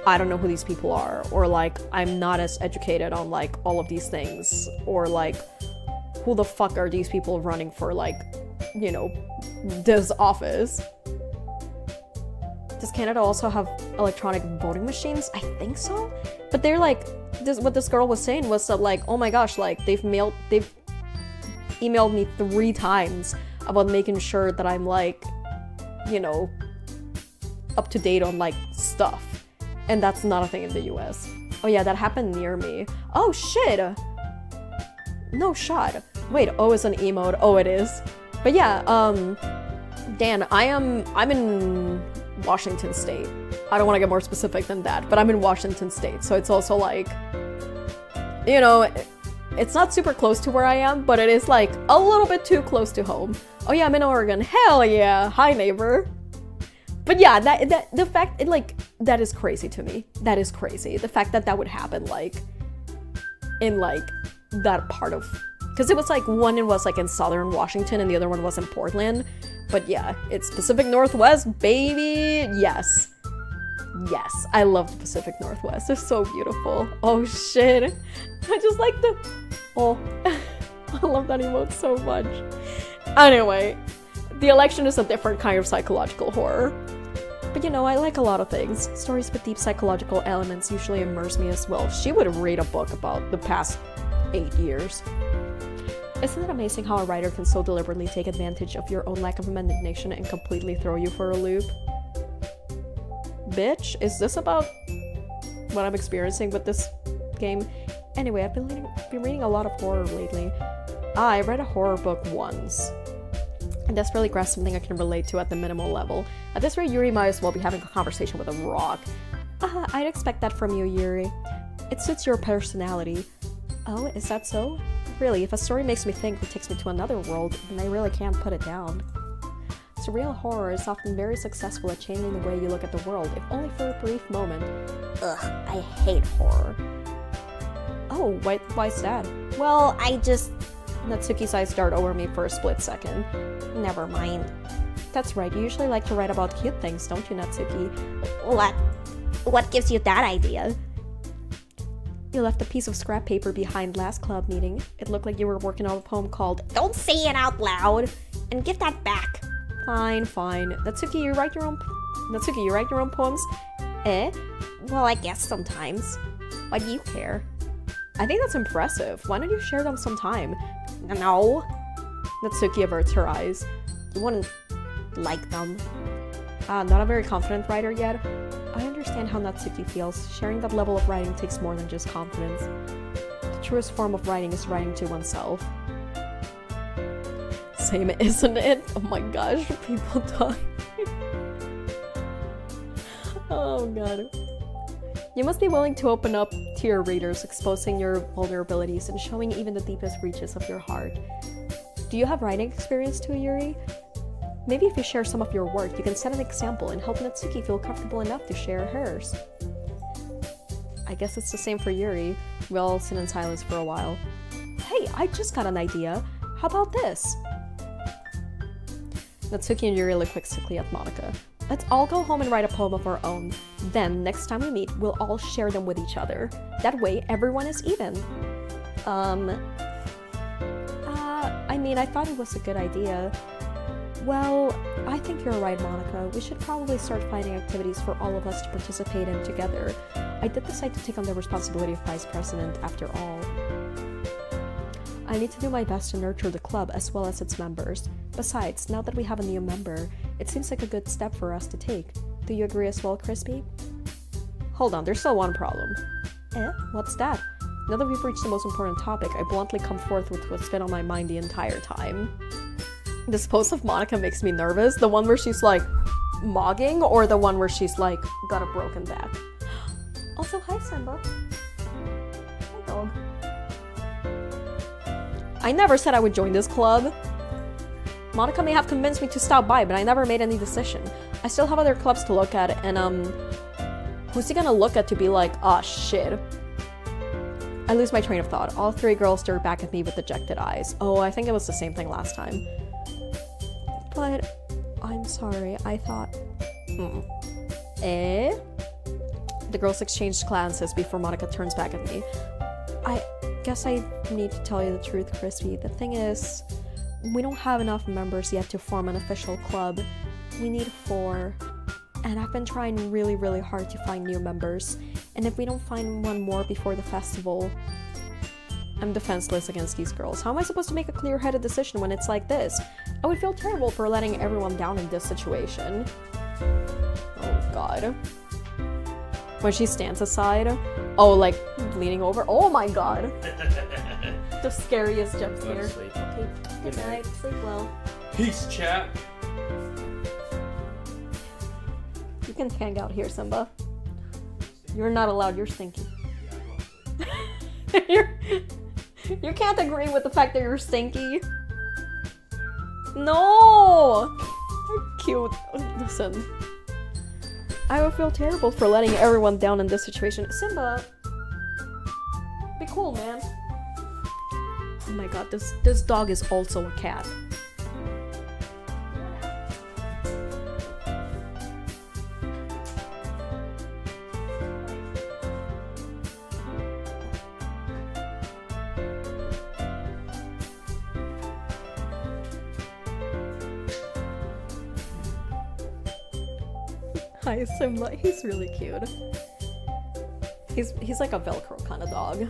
I don't know who these people are, or like I'm not as educated on like all of these things, or like who the fuck are these people running for like, you know, this office. Does Canada also have electronic voting machines? I think so, but they're like, what this girl was saying was that like, oh my gosh, like they've emailed me 3 times about making sure that I'm like, you know, up to date on like stuff, and that's not a thing in the US. Oh yeah, that happened near me. Oh shit, no shot. Wait, oh, it's an emote. Oh, it is. But yeah, Dan, I'm in Washington State. I don't want to get more specific than that, but I'm in Washington State, so it's also like, you know, it's not super close to where I am, but it is like a little bit too close to home. Oh yeah, I'm in Oregon. Hell yeah. Hi, neighbor. But yeah, the fact, like, that is crazy to me. That is crazy. The fact that would happen, like, in, like, that part of... Because it was, like, one was, like, in southern Washington and the other one was in Portland. But yeah, it's Pacific Northwest, baby! Yes. Yes, I love the Pacific Northwest. They're so beautiful. Oh, shit. I just like the... Oh, I love that emote so much. Anyway, the election is a different kind of psychological horror. But you know, I like a lot of things. Stories with deep psychological elements usually immerse me as well. She would read a book about the past 8 years. Isn't it amazing how a writer can so deliberately take advantage of your own lack of imagination and completely throw you for a loop? Bitch, is this about what I'm experiencing with this game? Anyway, I've been reading a lot of horror lately. I read a horror book once. I desperately grasped something I can relate to at the minimal level. At this rate, Yuri might as well be having a conversation with a rock. I'd expect that from you, Yuri. It suits your personality. Oh, is that so? Really, if a story makes me think or takes me to another world, then I really can't put it down. Surreal horror is often very successful at changing the way you look at the world, if only for a brief moment. Ugh, I hate horror. Oh, why's that? Well, Natsuki's eyes dart over me for a split second. Never mind. That's right, you usually like to write about cute things, don't you, Natsuki? What gives you that idea? You left a piece of scrap paper behind last club meeting. It looked like you were working on a poem called Don't Say It Out Loud! And give that back! Fine. Natsuki, you write your own poems? Eh? Well, I guess sometimes. Why do you care? I think that's impressive. Why don't you share them sometime? No. Natsuki averts her eyes. You wouldn't like them. Not a very confident writer yet. I understand how Natsuki feels. Sharing that level of writing takes more than just confidence. The truest form of writing is writing to oneself. Same, isn't it? Oh my gosh, people talk. Oh god. You must be willing to open up to your readers, exposing your vulnerabilities and showing even the deepest reaches of your heart. Do you have writing experience too, Yuri? Maybe if you share some of your work, you can set an example and help Natsuki feel comfortable enough to share hers. I guess it's the same for Yuri. We all sit in silence for a while. Hey, I just got an idea. How about this? Natsuki and Yuri look quickly at Monika. Let's all go home and write a poem of our own. Then, next time we meet, we'll all share them with each other. That way, everyone is even. I thought it was a good idea. Well, I think you're right, Monika. We should probably start finding activities for all of us to participate in together. I did decide to take on the responsibility of vice president after all. I need to do my best to nurture the club as well as its members. Besides, now that we have a new member, it seems like a good step for us to take. Do you agree as well, Crispy? Hold on, there's still one problem. What's that? Now that we've reached the most important topic, I bluntly come forth with what's been on my mind the entire time. This pose of Monika makes me nervous. The one where she's like mogging, or the one where she's like got a broken back. Also, hi Simba. Hi dog. I never said I would join this club. Monika may have convinced me to stop by, but I never made any decision. I still have other clubs to look at, and who's he gonna look at to be like, ah, shit? I lose my train of thought. All 3 girls stare back at me with dejected eyes. Oh, I think it was the same thing last time. But I'm sorry, I thought... The girls exchange glances before Monica turns back at me. I guess I need to tell you the truth, Crispy. The thing is, we don't have enough members yet to form an official club. We need 4. And I've been trying really, really hard to find new members. And if we don't find one more before the festival, I'm defenseless against these girls. How am I supposed to make a clear-headed decision when it's like this? I would feel terrible for letting everyone down in this situation. Oh god. When she stands aside. Oh, like, leaning over. Oh my god. The scariest jump scare. Okay, good night. Sleep well. Peace, chat. You can hang out here, Simba. You're not allowed. You're stinky. You can't agree with the fact that you're stinky. No! You're cute. Listen. I would feel terrible for letting everyone down in this situation. Simba! Be cool, man. Oh my god, this dog is also a cat. Hi, Simba. He's really cute. He's like a Velcro kind of dog.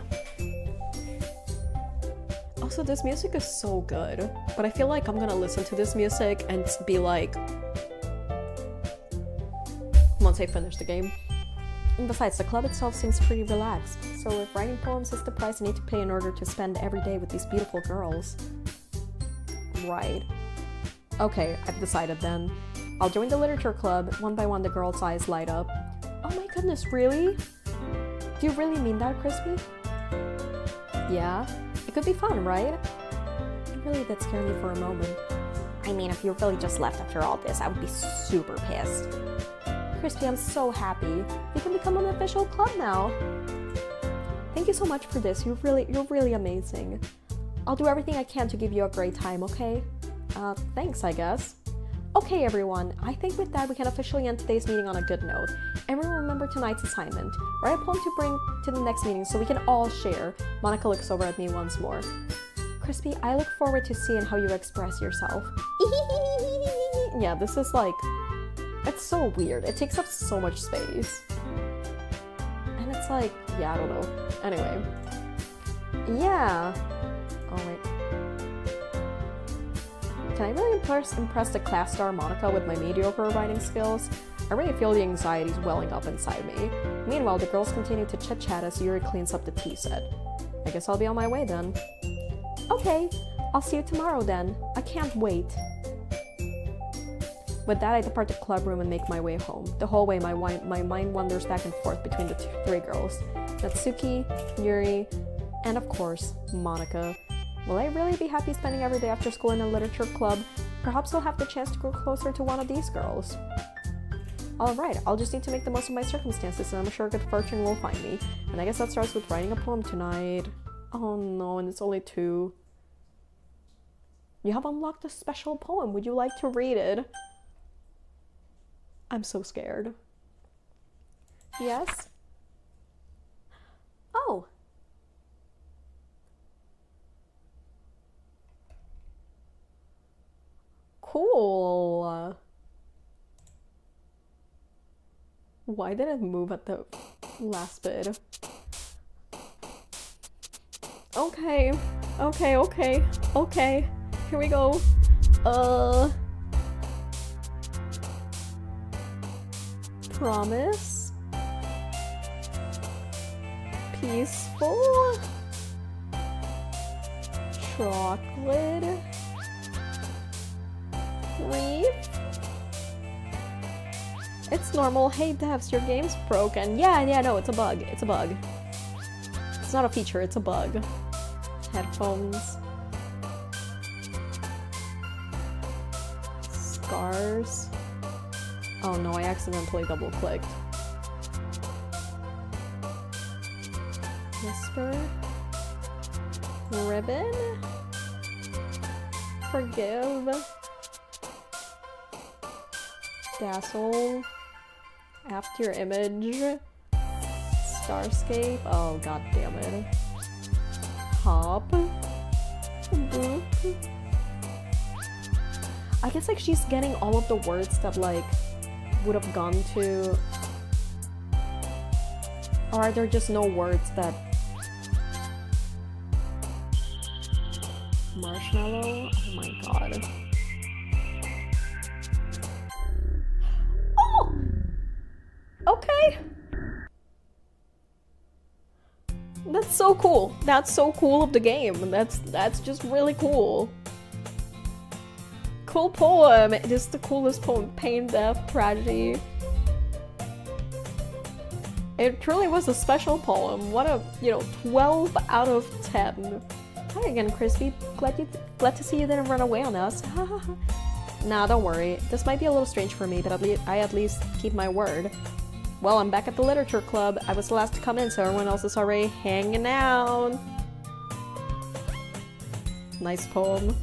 Also, this music is so good, but I feel like I'm gonna listen to this music and be like, once I finish the game. And besides, the club itself seems pretty relaxed, so if writing poems is the price I need to pay in order to spend every day with these beautiful girls. Right. Okay, I've decided then. I'll join the literature club. One by one, the girls' eyes light up. Oh my goodness, really? Do you really mean that, Crispy? Yeah? It could be fun, right? It really did scare me for a moment. I mean, if you really just left after all this, I would be super pissed. Crispy, I'm so happy. We can become an official club now. Thank you so much for this. You're really amazing. I'll do everything I can to give you a great time, okay? Thanks, I guess. Okay, everyone, I think with that we can officially end today's meeting on a good note. Everyone remember tonight's assignment. Write a poem to bring to the next meeting so we can all share. Monica looks over at me once more. Crispy, I look forward to seeing how you express yourself. Yeah, this is like... It's so weird. It takes up so much space. And it's like... Yeah, I don't know. Anyway. Yeah. Oh, wait. Can I really impress the class star Monica with my mediocre writing skills? I really feel the anxieties welling up inside me. Meanwhile, the girls continue to chit-chat as Yuri cleans up the tea set. I guess I'll be on my way then. Okay, I'll see you tomorrow then. I can't wait. With that, I depart the club room and make my way home. The whole way, my mind wanders back and forth between the 3 girls. Natsuki, Yuri, and of course, Monica. Will I really be happy spending every day after school in a literature club? Perhaps I'll have the chance to grow closer to one of these girls. Alright, I'll just need to make the most of my circumstances and I'm sure good fortune will find me. And I guess that starts with writing a poem tonight. Oh no, and it's only 2. You have unlocked a special poem. Would you like to read it? I'm so scared. Yes? Oh! Cool. Why did it move at the last bit? Okay. Here we go. Promise. Peaceful. Chocolate. Grief. It's normal. Hey devs, your game's broken. Yeah, no, it's a bug. It's not a feature, it's a bug. Headphones. Scars. Oh no, I accidentally double clicked. Whisper. Ribbon. Forgive. Dazzle. After image. Starscape? Oh, god damn it. Hop? Boop. I guess like she's getting all of the words that like would have gone to... Or are there just no words that... Marshmallow? Oh my god. Oh! Okay. That's so cool. That's so cool of the game. That's just really cool. Cool poem. It is the coolest poem. Pain, death, tragedy. It truly was a special poem. What a, 12 out of 10. Hi again, Crispy. Glad to see you didn't run away on us. Nah, don't worry. This might be a little strange for me, but I at least keep my word. Well, I'm back at the literature club. I was the last to come in, so everyone else is already hanging out. Nice poem.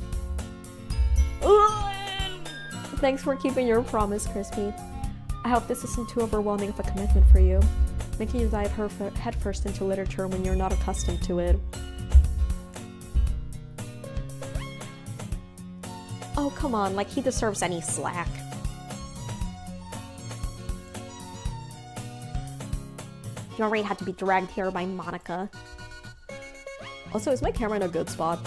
Thanks for keeping your promise, Crispy. I hope this isn't too overwhelming of a commitment for you. Making you dive headfirst into literature when you're not accustomed to it. Oh, come on, like he deserves any slack. You already had to be dragged here by Monica. Also, is my camera in a good spot?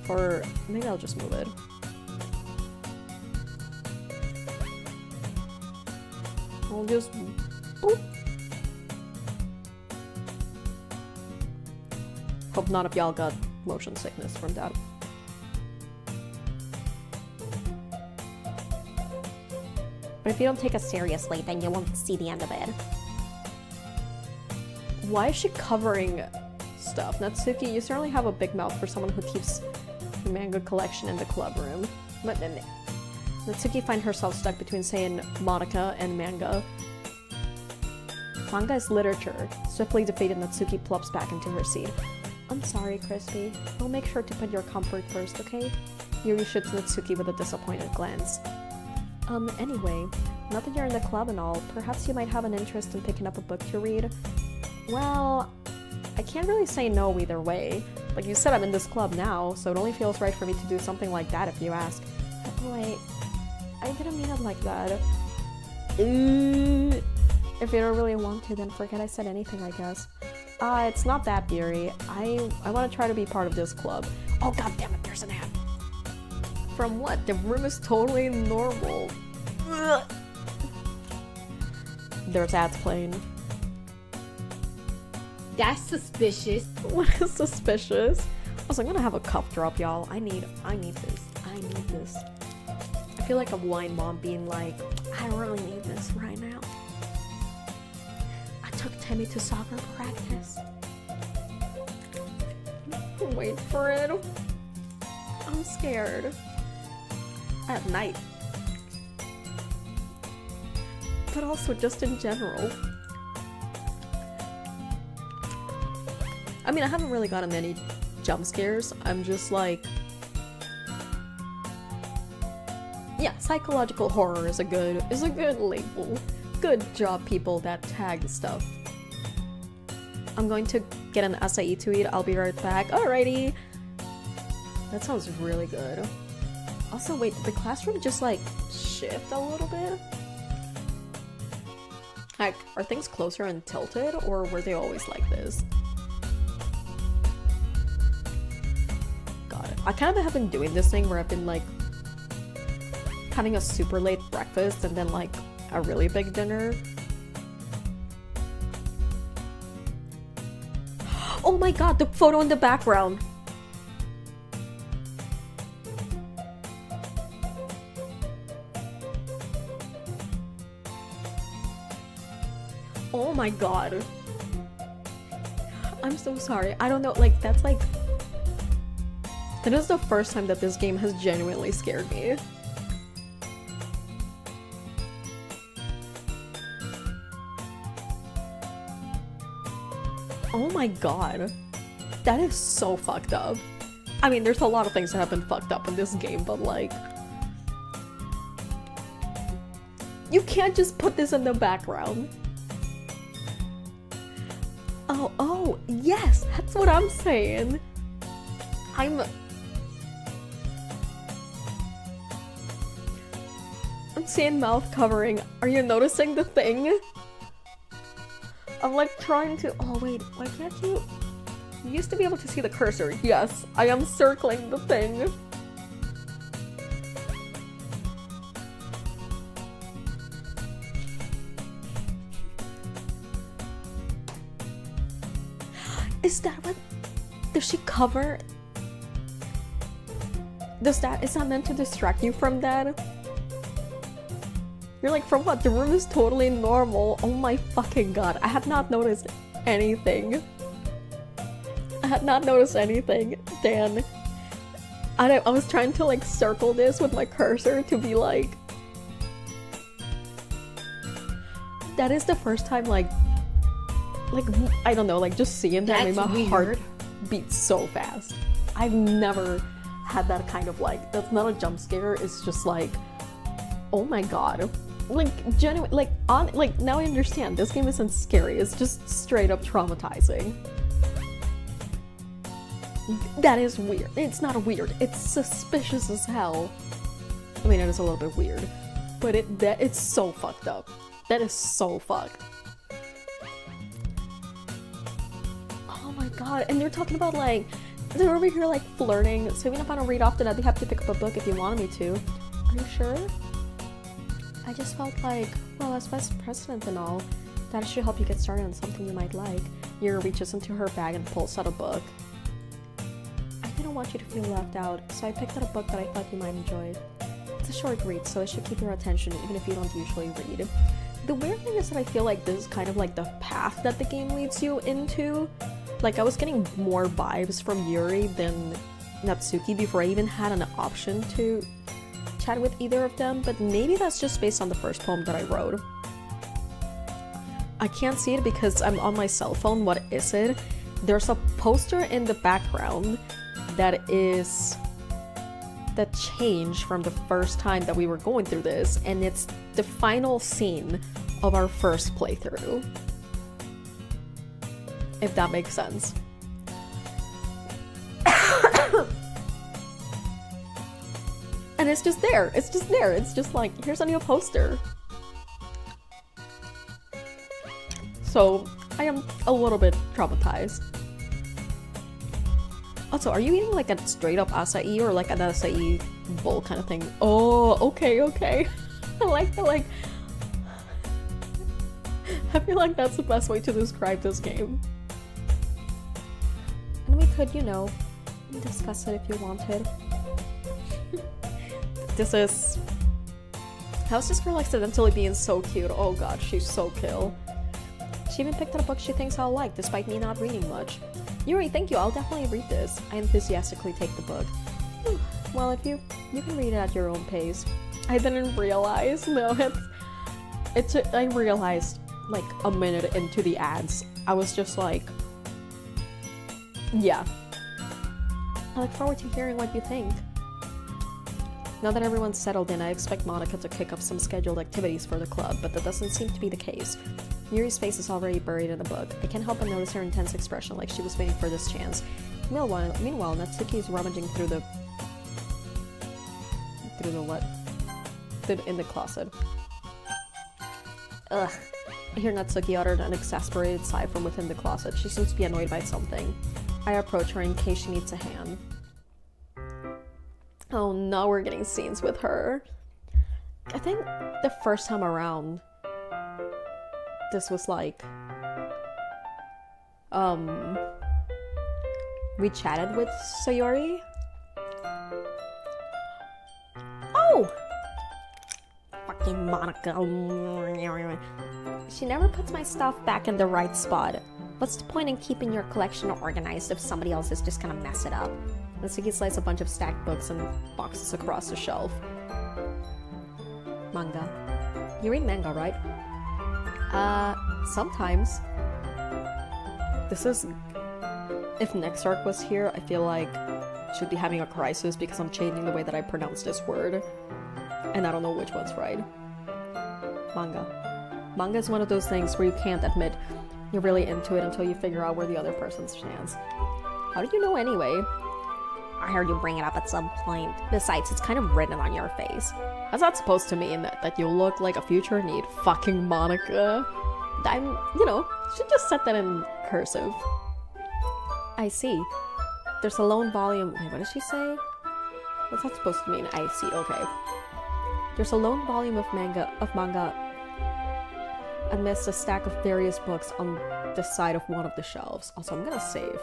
Or maybe I'll just move it. I'll just... Boop. Hope none of y'all got motion sickness from that. But if you don't take us seriously, then you won't see the end of it. Why is she covering stuff? Natsuki, you certainly have a big mouth for someone who keeps the manga collection in the club room. But then Natsuki finds herself stuck between saying Monica and manga. Manga is literature. Swiftly defeated, Natsuki plops back into her seat. I'm sorry, Crispy. We'll make sure to put your comfort first, okay? Yuri shoots Natsuki with a disappointed glance. Anyway, not that you're in the club and all, perhaps you might have an interest in picking up a book to read? Well, I can't really say no either way. Like you said, I'm in this club now, so it only feels right for me to do something like that if you ask. Wait, I didn't mean it like that. If you don't really want to, then forget I said anything, I guess. It's not that, Yuri. I want to try to be part of this club. Oh, god damn it, there's an ad. From what? The room is totally normal. Ugh. There's ads playing. That's suspicious. What is suspicious? Also, I'm gonna have a cough drop, y'all. I need this. I need this. I feel like a blind mom being like, I really need this right now. I took Timmy to soccer practice. Wait for it. I'm scared. At night. But also just in general. I mean, I haven't really gotten any jump scares. I'm just like... Yeah, psychological horror is a good label. Good job, people that tag stuff. I'm going to get an acai to eat. I'll be right back. Alrighty. That sounds really good. Also, wait, did the classroom just like shift a little bit? Like, are things closer and tilted, or were they always like this? Got it. I kind of have been doing this thing where I've been like having a super late breakfast and then like a really big dinner. Oh my god, the photo in the background! Oh my god. I'm so sorry. I don't know, like, that's like... That is the first time that this game has genuinely scared me. Oh my god. That is so fucked up. I mean, there's a lot of things that have been fucked up in this game, but like... You can't just put this in the background. Oh, yes, that's what I'm saying. I'm seeing mouth covering. Are you noticing the thing? I'm like trying to, oh wait, why can't you? You used to be able to see the cursor. Yes, I am circling the thing. Is that what? Does she cover? Is that meant to distract you from that? You're like, from what? The room is totally normal. Oh my fucking god. I had not noticed anything. I had not noticed anything. Dan. I was trying to like circle this with my cursor to be like... That is the first time like I don't know, like just seeing that made my heart beat so fast. I've never had that kind of like, that's not a jump scare, it's just like, oh my god. Like genuine, like now I understand, this game isn't scary, it's just straight up traumatizing. That is weird. It's not weird, it's suspicious as hell. I mean, it is a little bit weird, but it's so fucked up. That is so fucked. Oh my god, and they're talking about like, they're over here like flirting, so even if I don't read often, I'd have to pick up a book if you wanted me to. Are you sure? I just felt like, well, as vice president and all, that should help you get started on something you might like. Yuri reaches into her bag and pulls out a book. I didn't want you to feel left out, so I picked out a book that I thought you might enjoy. It's a short read, so it should keep your attention even if you don't usually read. The weird thing is that I feel like this is kind of like the path that the game leads you into. Like, I was getting more vibes from Yuri than Natsuki before I even had an option to chat with either of them, but maybe that's just based on the first poem that I wrote. I can't see it because I'm on my cell phone. What is it? There's a poster in the background that is the change from the first time that we were going through this, and it's the final scene of our first playthrough. If that makes sense. And it's just there. It's just there. It's just like, here's a new poster. So, I am a little bit traumatized. Also, are you eating like a straight up acai or like an acai bowl kind of thing? Oh, okay. I feel like that's the best way to describe this game. And we could, you know, discuss it if you wanted. How's this girl accidentally being so cute? Oh god, she's so kill. She even picked out a book she thinks I'll like, despite me not reading much. Yuri, thank you, I'll definitely read this. I enthusiastically take the book. Well, if you can read it at your own pace. I didn't realize, no, I realized like a minute into the ads. I was just like, yeah. I look forward to hearing what you think. Now that everyone's settled in, I expect Monica to kick up some scheduled activities for the club, but that doesn't seem to be the case. Yuri's face is already buried in the book. I can't help but notice her intense expression, like she was waiting for this chance. Meanwhile, Natsuki is rummaging through the what? In the closet. Ugh. I hear Natsuki uttered an exasperated sigh from within the closet. She seems to be annoyed by something. I approach her in case she needs a hand. Oh no, we're getting scenes with her. I think the first time around, this was like, we chatted with Sayori. Oh! Fucking Monica. She never puts my stuff back in the right spot. What's the point in keeping your collection organized if somebody else is just gonna mess it up? Natsuki slides a bunch of stacked books and boxes across the shelf. Manga. You read manga, right? Sometimes. This is... If Nexarch was here, I feel like she'd be having a crisis because I'm changing the way that I pronounce this word. And I don't know which one's right. Manga. Manga is one of those things where you can't admit You're really into it until you figure out where the other person stands. How did you know anyway? I heard you bring it up at some point. Besides, it's kind of written on your face. That's not supposed to mean that you look like a future need. Fucking Monica. Should just set that in cursive. I see. There's a lone volume. Wait, what did she say? What's that supposed to mean? I see, okay. There's a lone volume of manga amidst a stack of various books on the side of one of the shelves. Also, I'm gonna save.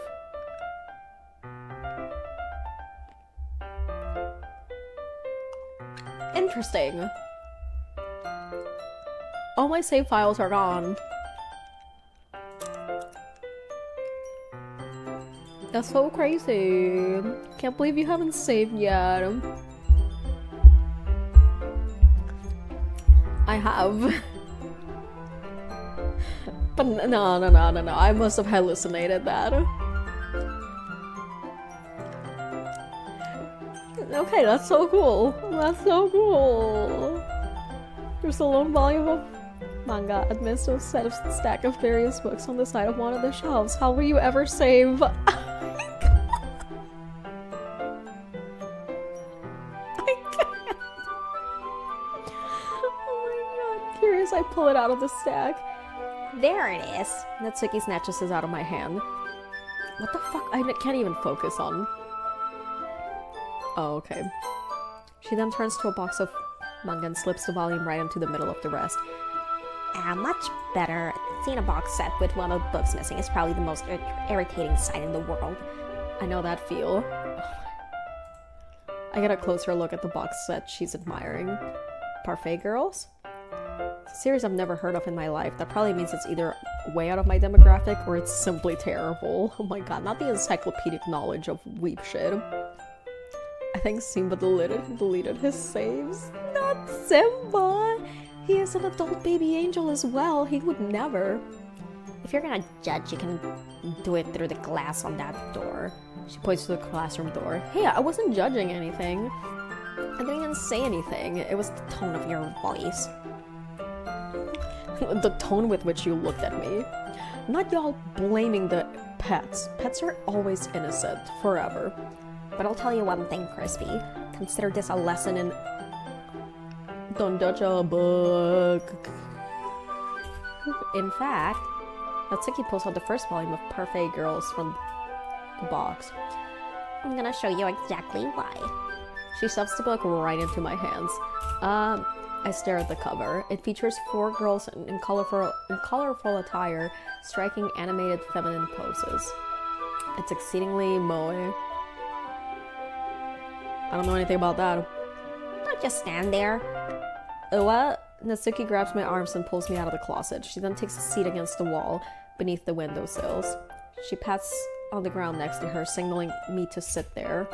Interesting. All my save files are gone. That's so crazy. Can't believe you haven't saved yet. I have. But no. I must have hallucinated that. Okay, that's so cool. That's so cool. There's a lone volume of manga amidst a stack of various books on the side of one of the shelves. How will you ever save? I pull it out of the stack. There it is. Natsuki snatches it out of my hand. What the fuck? I can't even focus on. Oh, okay. She then turns to a box of manga and slips the volume right into the middle of the rest. Much better. Seeing a box set with one of the books missing is probably the most irritating sight in the world. I know that feel. I get a closer look at the box set she's admiring. Parfait Girls? It's a series I've never heard of in my life. That probably means it's either way out of my demographic or it's simply terrible. Oh my god, not the encyclopedic knowledge of weep shit. I think Simba deleted his saves. Not Simba! He is an adult baby angel as well. He would never. If you're gonna judge, you can do it through the glass on that door. She points to the classroom door. Hey, I wasn't judging anything. I didn't even say anything. It was The tone of your voice. the tone with which you looked at me. Not y'all blaming the pets. Pets are always innocent, forever. But I'll tell you one thing, Crispy. Consider this a lesson in... Don't judge a book. In fact, Natsuki pulls out the first volume of Parfait Girls from the box. I'm gonna show you exactly why. She shoves the book right into my hands. I stare at the cover. It features 4 girls in colorful attire, striking animated feminine poses. It's exceedingly moe. I don't know anything about that. Don't just stand there. What? Natsuki grabs my arms and pulls me out of the closet. She then takes a seat against the wall beneath the windowsills. She pats on the ground next to her, signaling me to sit there.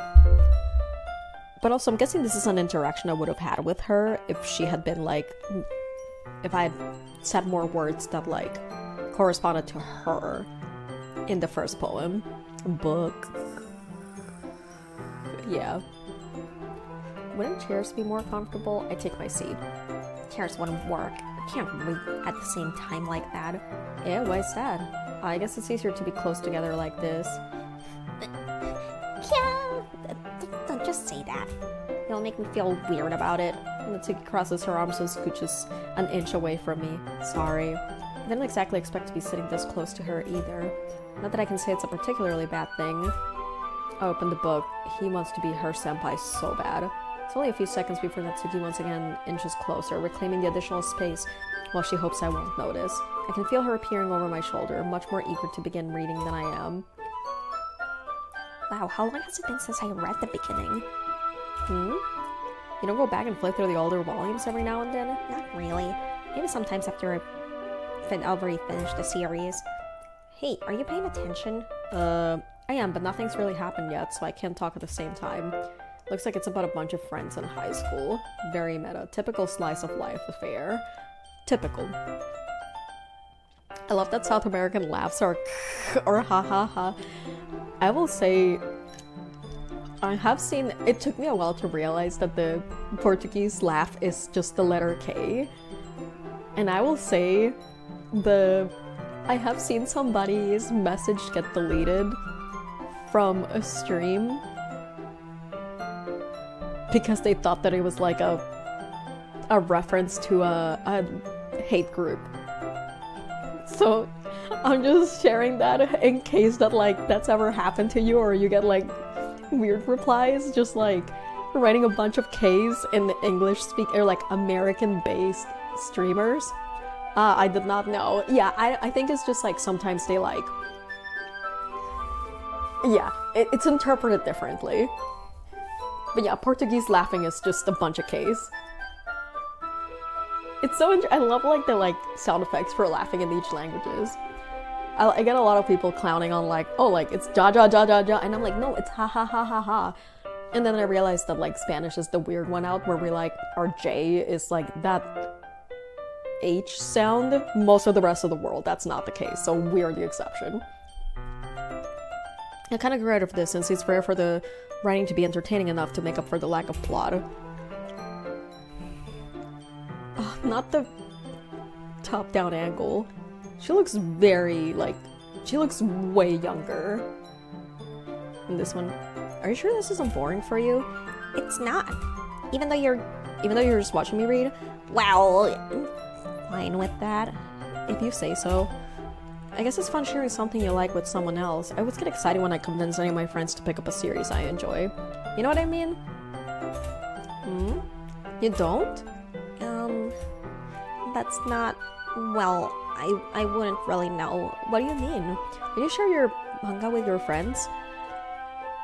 But also, I'm guessing this is an interaction I would have had with her if she had been like... if I had said more words that, like, corresponded to her in the first poem. Book. Yeah. Wouldn't chairs be more comfortable? I take my seat. Chairs wouldn't work. I can't read at the same time like that. Yeah, why is that? I guess it's easier to be close together like this. Yeah, don't just say that. It'll make me feel weird about it. Natsuki crosses her arms and scooches an inch away from me. Sorry. I didn't exactly expect to be sitting this close to her either. Not that I can say it's a particularly bad thing. I open the book. He wants to be her senpai so bad. It's only a few seconds before Natsuki once again inches closer, reclaiming the additional space while she hopes I won't notice. I can feel her peering over my shoulder, much more eager to begin reading than I am. Wow, how long has it been since I read the beginning? You don't go back and flip through the older volumes every now and then? Not really. Maybe sometimes after I've already finished the series. Hey, are you paying attention? I am, but nothing's really happened yet, so I can't talk at the same time. Looks like it's about a bunch of friends in high school. Very meta. Typical slice of life affair. Typical. I love that South American laughs are or ha ha ha. I will say, I have seen, it took me a while to realize that the Portuguese laugh is just the letter K. And I will say, I have seen somebody's message get deleted from a stream because they thought that it was like a reference to a hate group. So I'm just sharing that in case that like that's ever happened to you, or you get like weird replies, just like writing a bunch of K's in the English or like American based streamers. I did not know. Yeah, I think it's just like sometimes they like, yeah, it's interpreted differently. But yeah, Portuguese laughing is just a bunch of K's. It's so I love like the like sound effects for laughing in each languages. I get a lot of people clowning on like, oh, like it's ja ja ja ja ja, and I'm like, no, it's ha ha ha ha ha. And then I realized that like Spanish is the weird one out where we like our J is like that H sound. Most of the rest of the world, that's not the case. So we're the exception. I kind of grew out of this since it's rare for the writing to be entertaining enough to make up for the lack of plot. Oh, not the top-down angle. She looks very, like, she looks way younger in this one. Are you sure this isn't boring for you? It's not. Even though you're just watching me read? well, fine with that. If you say so. I guess it's fun sharing something you like with someone else. I always get excited when I convince any of my friends to pick up a series I enjoy. You know what I mean? You don't? That's not, well, I wouldn't really know. What do you mean? When you share your manga with your friends?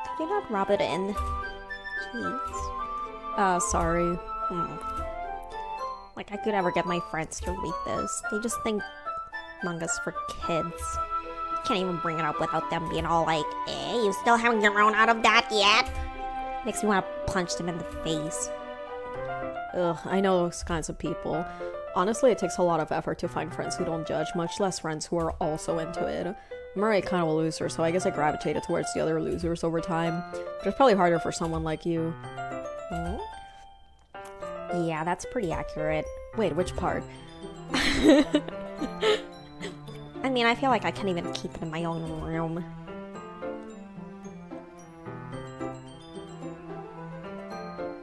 Could you not rub it in? Jeez. Sorry. Like, I could ever get my friends to read this. They just think manga's for kids. Can't even bring it up without them being all like, you still haven't grown out of that yet? Makes me want to punch them in the face. Ugh, I know those kinds of people. Honestly, it takes a lot of effort to find friends who don't judge, much less friends who are also into it. I'm already kind of a loser, so I guess I gravitated towards the other losers over time. But it's probably harder for someone like you. Yeah, that's pretty accurate. Wait, which part? I mean, I feel like I can't even keep it in my own room.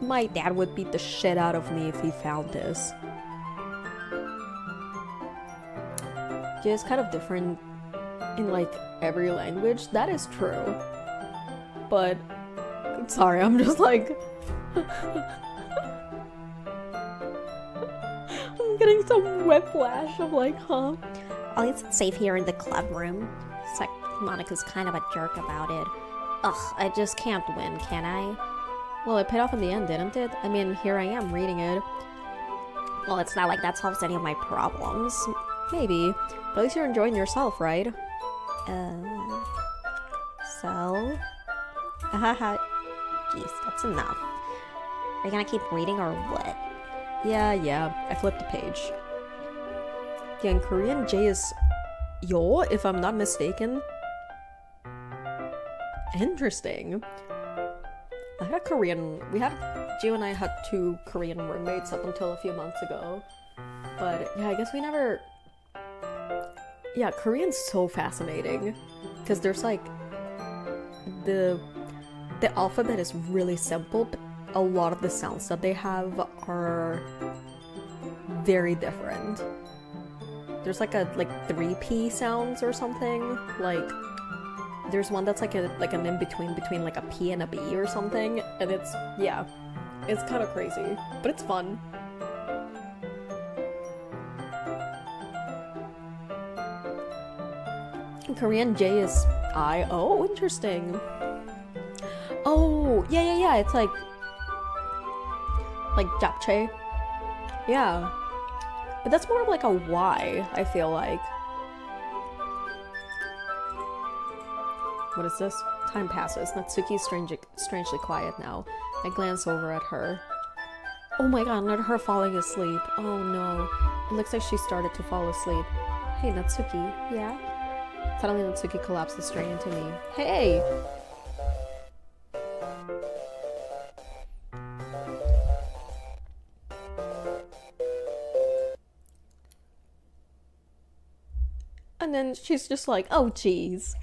My dad would beat the shit out of me if he found this. Yeah, it's kind of different in like every language. That is true. But sorry, I'm just like I'm getting some whiplash. I'm like, huh? At least it's safe here in the club room. It's like Monica's kind of a jerk about it. Ugh, I just can't win, can I? Well, it paid off in the end, didn't it? I mean, here I am reading it. Well, it's not like that solves any of my problems. Maybe. But at least you're enjoying yourself, right? So? Haha. Jeez, that's enough. Are you gonna keep reading or what? Yeah. I flipped the page. Yeah, in Korean, J is yo, if I'm not mistaken. Interesting. I had Gio and I had 2 Korean roommates up until a few months ago. But yeah, I guess we never... Yeah, Korean's so fascinating. Because there's like... The alphabet is really simple, but a lot of the sounds that they have are very different. There's like 3P sounds or something. Like there's one that's like an in-between between like a P and a B or something, and it's kind of crazy, but it's fun. In Korean, J is I. Oh, interesting. Oh, yeah. It's like japchae. Yeah. But that's more of like a Y, I feel like. What is this? Time passes. Natsuki's strangely quiet now. I glance over at her. Oh my god, not her falling asleep. Oh no. It looks like she started to fall asleep. Hey, Natsuki. Yeah? Suddenly Natsuki collapses straight into me. Hey! And then she's just like, oh, jeez.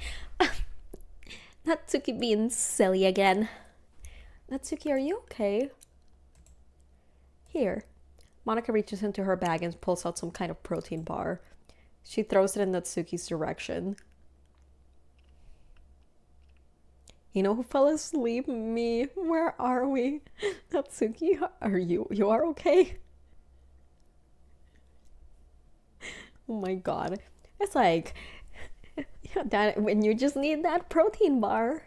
Natsuki being silly again. Natsuki, are you okay? Here. Monica reaches into her bag and pulls out some kind of protein bar. She throws it in Natsuki's direction. You know who fell asleep? Me. Where are we? Natsuki, are you are okay? Oh my god. It's like that when you just need that protein bar.